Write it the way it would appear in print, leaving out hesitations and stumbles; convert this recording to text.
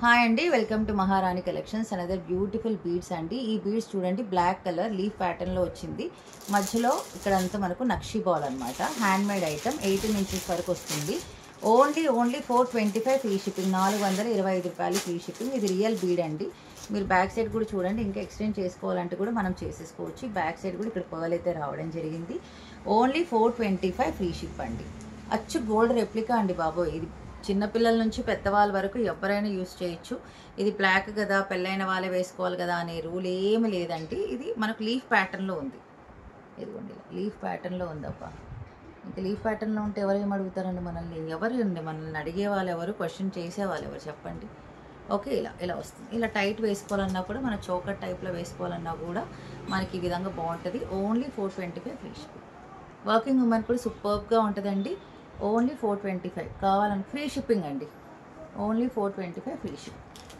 Hi అండి, welcome to మహారాణి collections. Another beautiful beads అండి. ఈ బీడ్స్ చూడండి, బ్లాక్ కలర్ లీఫ్ ప్యాటర్న్లో వచ్చింది. మధ్యలో ఇక్కడంతా మనకు నక్షీ బాల్ అనమాట. హ్యాండ్ మేడ్ ఐటమ్ 18 ఇంచెస్ వరకు వస్తుంది. ఓన్లీ 425 ఫ్రీ షిప్పింగ్, 425 రూపాయలు ఫ్రీ షిప్పింగ్. ఇది రియల్ బీడ్ అండి. మీరు బ్యాక్ సైడ్ కూడా చూడండి, ఇంకా ఎక్స్టెండ్ చేసుకోవాలంటే కూడా మనం చేసేసుకోవచ్చు. బ్యాక్ సైడ్ కూడా ఇక్కడ పర్ల్ అయితే రావడం జరిగింది. ఓన్లీ 425 ఫ్రీ షిప్ అండి. అచ్చు గోల్డ్ రెప్లికా అండి బాబో. ఇది చిన్నపిల్లల నుంచి పెద్దవాళ్ళ వరకు ఎవరైనా యూస్ చేయొచ్చు. ఇది బ్లాక్ కదా, పెళ్ళైన వాళ్ళే వేసుకోవాలి కదా అనే రూల్ ఏమి లేదండి. ఇది మనకు లీఫ్ ప్యాటర్న్లో ఉంది. ఇదిగోండి, లీఫ్ ప్యాటర్న్లో ఉందబ్బా. ఇంకా లీఫ్ ప్యాటర్న్లో ఉంటే ఎవరు ఏమి అడుగుతారండి మనల్ని? మనల్ని అడిగే వాళ్ళు ఎవరు, క్వశ్చన్ చేసేవాళ్ళు ఎవరు చెప్పండి? ఓకే, ఇలా వస్తుంది. ఇలా టైట్ వేసుకోవాలన్నా కూడా, మన చోకర్ టైప్లో వేసుకోవాలన్నా కూడా మనకి ఈ విధంగా బాగుంటుంది. Only 425 free shipping. Working women కూడా సూపర్గా ఉంటుందండి. ఓన్లీ 425 కావాలని ఫ్రీ షిప్పింగ్ అండి. Only 425 free shipping.